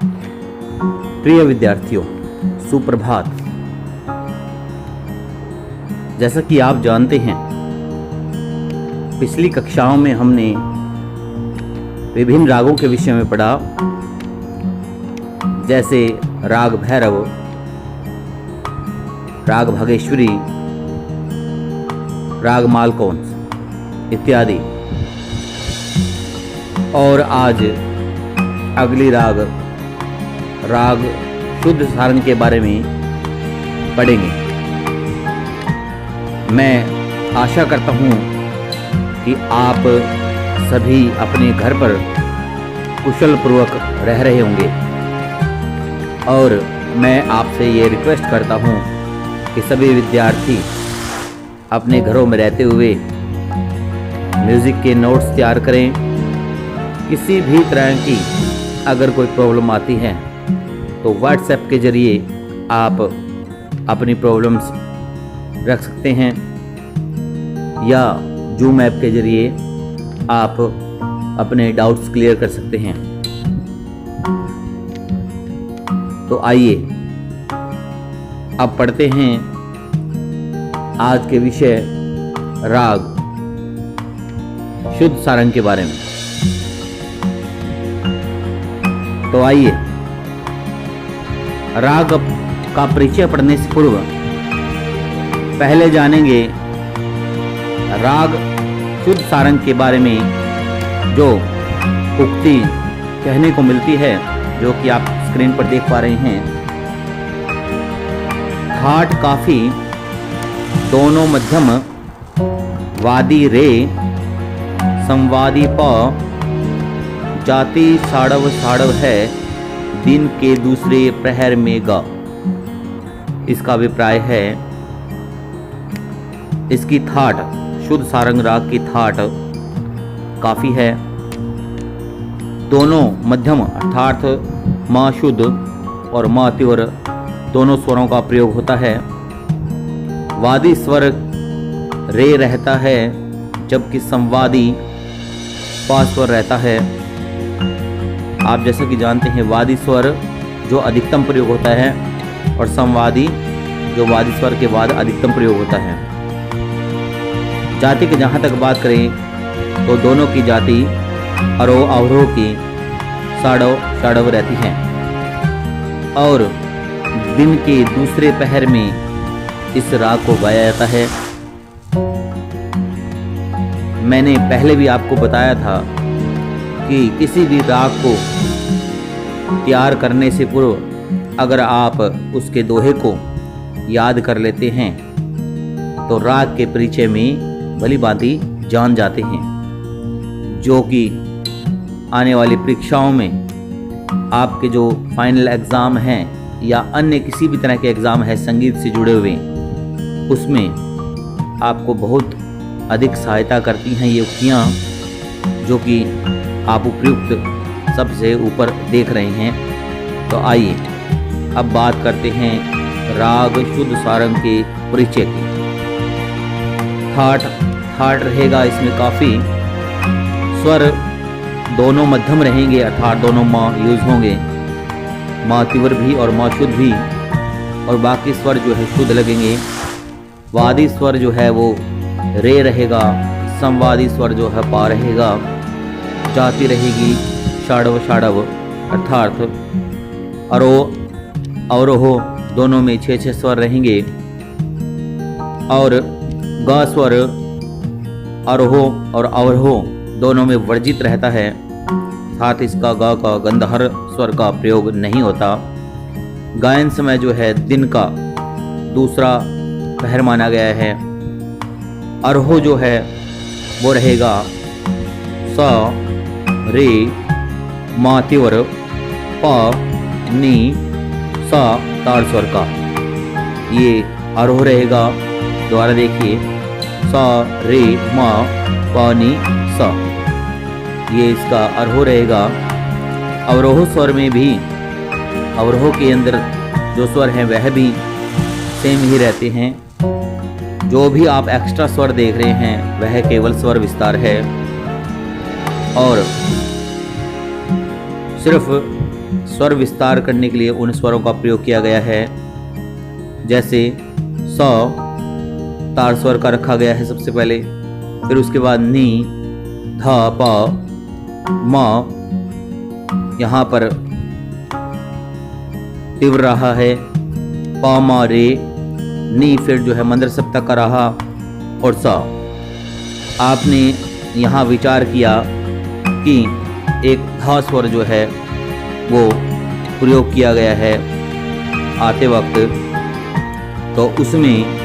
प्रिय विद्यार्थियों, सुप्रभात। जैसा कि आप जानते हैं, पिछली कक्षाओं में हमने विभिन्न रागों के विषय में पढ़ा, जैसे राग भैरव, राग भागेश्वरी, राग मालकौंस इत्यादि। और आज अगली राग शुद्ध सारंग के बारे में पढ़ेंगे। मैं आशा करता हूँ कि आप सभी अपने घर पर कुशल पूर्वक रह रहे होंगे, और मैं आपसे ये रिक्वेस्ट करता हूँ कि सभी विद्यार्थी अपने घरों में रहते हुए म्यूज़िक के नोट्स तैयार करें। किसी भी तरह की अगर कोई प्रॉब्लम आती है तो व्हाट्सएप के ज़रिए आप अपनी प्रॉब्लम्स रख सकते हैं, या जूम ऐप के ज़रिए आप अपने डाउट्स क्लियर कर सकते हैं। तो आइए अब पढ़ते हैं आज के विषय राग शुद्ध सारंग के बारे में। तो आइए राग का परिचय पढ़ने से पूर्व पहले जानेंगे राग शुद्ध सारंग के बारे में जो उक्ति कहने को मिलती है, जो कि आप स्क्रीन पर देख पा रहे हैं। ठाट काफी दोनों मध्यम, वादी रे संवादी प, जाति साड़व साड़व है, दिन के दूसरे प्रहर में गा। इसका अभिप्राय है, इसकी थाट, शुद्ध सारंग राग की थाट काफी है। दोनों मध्यम अर्थात म शुद्ध और म तीव्र दोनों स्वरों का प्रयोग होता है। वादी स्वर रे रहता है, जबकि संवादी पा स्वर रहता है। आप जैसा कि जानते हैं, वादी स्वर जो अधिकतम प्रयोग होता है और संवादी जो वादी स्वर के बाद अधिकतम प्रयोग होता है। जाति की जहाँ तक बात करें तो दोनों की जाति आरोह अवरोह की साड़व साड़व रहती है, और दिन के दूसरे पहर में इस राग को गाया जाता है। मैंने पहले भी आपको बताया था कि किसी भी राग को तैयार करने से पूर्व अगर आप उसके दोहे को याद कर लेते हैं तो राग के परिचय में भली भांति जान जाते हैं, जो कि आने वाली परीक्षाओं में आपके जो फाइनल एग्ज़ाम हैं या अन्य किसी भी तरह के एग्ज़ाम है संगीत से जुड़े हुए, उसमें आपको बहुत अधिक सहायता करती हैं ये उक्तियाँ, जो कि आप उपयुक्त सबसे ऊपर देख रहे हैं। तो आइए अब बात करते हैं राग शुद्ध सारंग के परिचय की। ठाट रहेगा इसमें काफ़ी, स्वर दोनों मध्यम रहेंगे अर्थात दोनों माँ यूज होंगे, माँ तीव्र भी और माँ शुद्ध भी, और बाकी स्वर जो है शुद्ध लगेंगे। वादी स्वर जो है वो रे रहेगा, संवादी स्वर जो है पा रहेगा, जाति रहेगी षाड़व षाड़व अर्थात आरोह अवरोह दोनों में 6-6 स्वर रहेंगे, और गा स्वर आरोह और अवरोह दोनों में वर्जित रहता है, साथ इसका गा का गंधहर स्वर का प्रयोग नहीं होता। गायन समय जो है दिन का दूसरा पहर माना गया है। आरोह जो है वो रहेगा सा रे मा तीव्र प नी सा ताड़ स्वर का, ये आरोह रहेगा। दोबारा देखिए, सा रे मा प नी सा, ये इसका आरोह रहेगा। अवरोह स्वर में भी, अवरोह के अंदर जो स्वर हैं वह भी सेम ही रहते हैं। जो भी आप एक्स्ट्रा स्वर देख रहे हैं वह केवल स्वर विस्तार है, और सिर्फ स्वर विस्तार करने के लिए उन स्वरों का प्रयोग किया गया है। जैसे स तार स्वर का रखा गया है सबसे पहले, फिर उसके बाद नी, ध, प, म यहाँ पर तीव्र रहा है, प, म, रे, नी फिर जो है मंद्र सप्तक का रहा, और सा। आपने यहाँ विचार किया कि एक धा स्वर जो है वो प्रयोग किया गया है आते वक्त, तो उसमें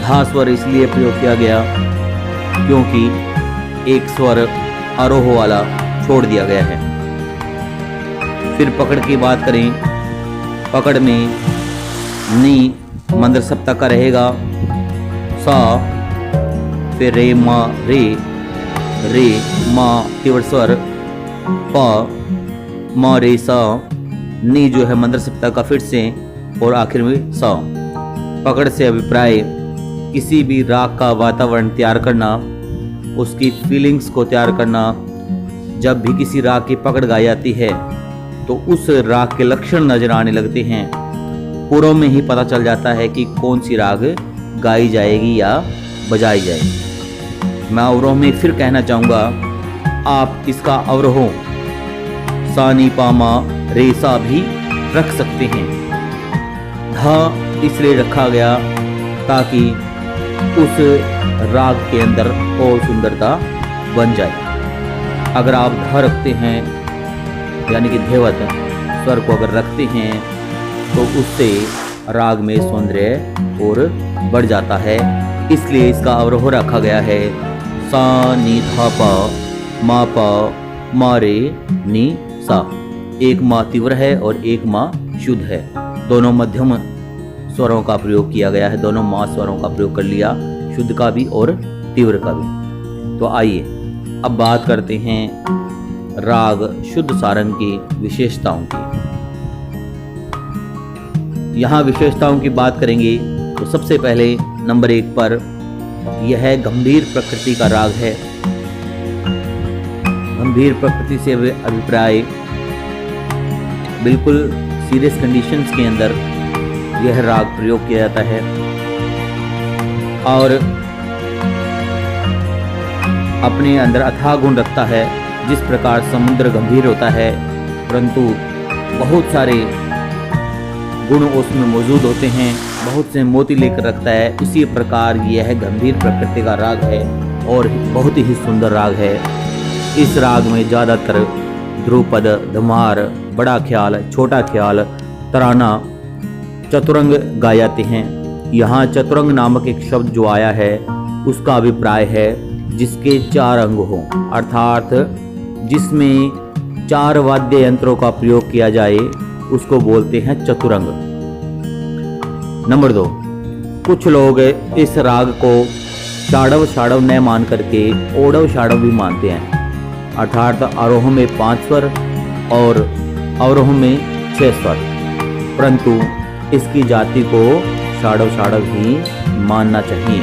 धा स्वर इसलिए प्रयोग किया गया क्योंकि एक स्वर आरोह वाला छोड़ दिया गया है। फिर पकड़ की बात करें, पकड़ में नी मंद्र सप्तक का रहेगा, सा, फिर रे मा रे, रे मा तीव्र स्वर, प, म, रे, सा, नी जो है मंद्र सप्तक का फिर से, और आखिर में सा। पकड़ से अभिप्राय किसी भी राग का वातावरण तैयार करना, उसकी फीलिंग्स को तैयार करना। जब भी किसी राग की पकड़ गाई जाती है तो उस राग के लक्षण नजर आने लगते हैं। पूर्व में ही पता चल जाता है कि कौन सी राग गाई जाएगी या बजाई जाएगी। मैं अवरोह में फिर कहना चाहूँगा, आप इसका अवरोह सा, नी, पा, मा, रे, सा भी रख सकते हैं। धा इसलिए रखा गया ताकि उस राग के अंदर और सुंदरता बन जाए। अगर आप धा रखते हैं यानी कि धेवत स्वर को अगर रखते हैं तो उससे राग में सौंदर्य और बढ़ जाता है। इसलिए इसका अवरोह रखा गया है सा, नी, धा, पा, मा, पा, मा, रे, नी, सा। एक मा तीव्र है और एक मा शुद्ध है। दोनों मध्यम स्वरों का प्रयोग किया गया है, दोनों मा स्वरों का प्रयोग कर लिया, शुद्ध का भी और तीव्र का भी। तो आइए अब बात करते हैं राग शुद्ध सारंग की विशेषताओं की। यहाँ विशेषताओं की बात करेंगे तो सबसे पहले नंबर 1 पर यह गंभीर प्रकृति का राग है। गंभीर प्रकृति से अभिप्राय बिल्कुल सीरियस कंडीशंस के अंदर यह राग प्रयोग किया जाता है और अपने अंदर अथाह गुण रखता है। जिस प्रकार समुद्र गंभीर होता है परंतु बहुत सारे गुण उसमें मौजूद होते हैं, बहुत से मोती लेकर रखता है, इसी प्रकार यह गंभीर प्रकृति का राग है और बहुत ही सुंदर राग है। इस राग में ज़्यादातर ध्रुपद, धमार, बड़ा ख्याल, छोटा ख्याल, तराना, चतुरंग गाए जाते हैं। यहाँ चतुरंग नामक एक शब्द जो आया है उसका अभिप्राय है जिसके 4 अंग हों, अर्थात जिसमें 4 वाद्य यंत्रों का प्रयोग किया जाए उसको बोलते हैं चतुरंग। नंबर 2, कुछ लोग इस राग को षाडव षाडव न मान करके ओडव षाडव भी मानते हैं, अर्थात आरोह में 5 स्वर और अवरोह में 6 स्वर, परंतु इसकी जाति को षाडव षाडव ही मानना चाहिए।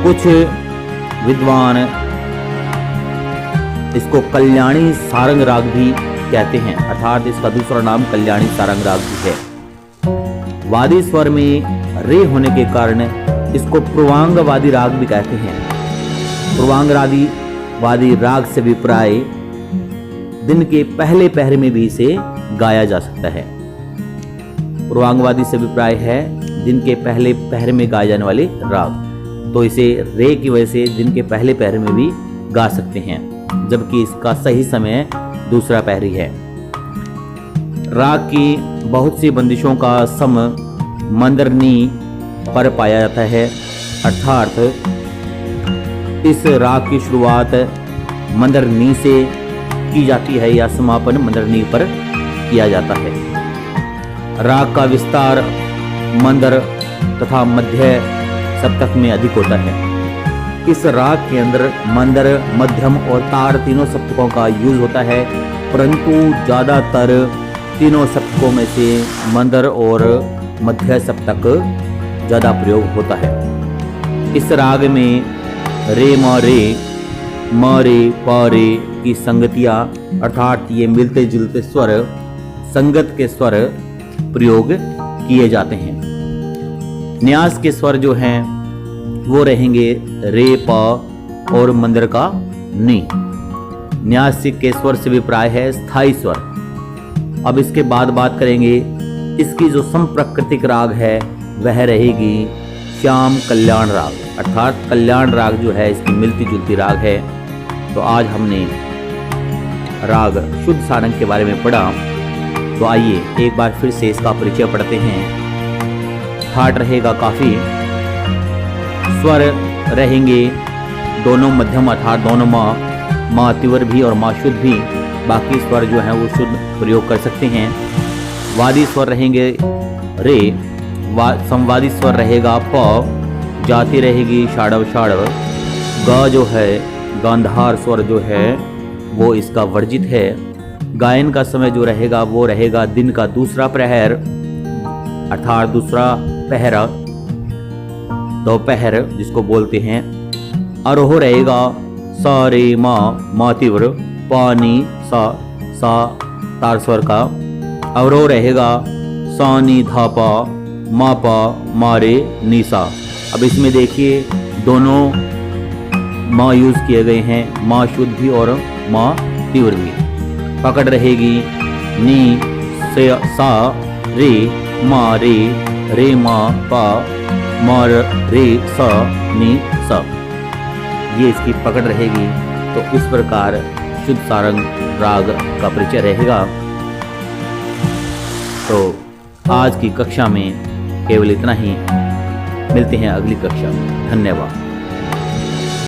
कुछ विद्वान इसको कल्याणी सारंग राग भी कहते हैं, अर्थात इसका दूसरा नाम कल्याणी सारंग राग भी है। वादी स्वर में रे होने के कारण इसको पूर्वांगवादी राग भी कहते हैं। पूर्वांगवादी राग से अभिप्राय दिन के पहले पहर में भी इसे गाया जा सकता है। पूर्वांगवादी से अभिप्राय है दिन के पहले पहर में गाए जाने वाले राग, तो इसे रे की वजह से दिन के पहले पहर में भी गा सकते हैं, जबकि इसका सही समय दूसरा पहरी है। राग की बहुत सी बंदिशों का सम मंदरनी पर पाया जाता है, अर्थात इस राग की शुरुआत मंदरनी से की जाती है या समापन मंदरनी पर किया जाता है। राग का विस्तार मंदर तथा मध्य सप्तक में अधिक होता है। इस राग के अंदर मंदर, मध्यम और तार तीनों सप्तकों का यूज होता है, परंतु ज़्यादातर तीनों सप्तकों में से मंदर और मध्य सप्तक ज़्यादा प्रयोग होता है। इस राग में रे, म, रे, प, रे, की संगतियाँ अर्थात ये मिलते जुलते स्वर संगत के स्वर प्रयोग किए जाते हैं। न्यास के स्वर जो हैं वो रहेंगे रे प और मंदर का नी। न्यास के स्वर से विप्राय है स्थाई स्वर। अब इसके बाद बात करेंगे इसकी जो संप्राकृतिक राग है वह रहेगी श्याम कल्याण राग, अर्थात कल्याण राग जो है इसकी मिलती जुलती राग है। तो आज हमने राग शुद्ध सारंग के बारे में पढ़ा, तो आइए एक बार फिर से इसका परिचय पढ़ते हैं। ठाट रहेगा काफी, स्वर रहेंगे दोनों मध्यम अर्थात दोनों माँ तीव्र भी और माँ शुद्ध भी, बाकी स्वर जो हैं वो शुद्ध प्रयोग कर सकते हैं। वादी स्वर रहेंगे रे, संवादी स्वर रहेगा प, जाति रहेगी शाड़व शाड़व। ग जो है गांधार स्वर जो है वो इसका वर्जित है। गायन का समय जो रहेगा वो रहेगा दिन का दूसरा प्रहर अर्थात दूसरा पहरा, दोपहर जिसको बोलते हैं। आरोह रहेगा सा रे मा तीव्र, पानी सा तार स्वर का। अवरोह रहेगा सा नी धा पा मा पा मारे नीसा। अब इसमें देखिए दोनों माँ यूज किए गए हैं, माँ शुद्ध भी और माँ तीव्र भी। पकड़ रहेगी नी से सा रे रे मा पा मार रे सा नी सा, ये इसकी पकड़ रहेगी। तो इस प्रकार शुद्ध सारंग राग का परिचय रहेगा। तो आज की कक्षा में केवल इतना ही, मिलते हैं अगली कक्षा में। धन्यवाद।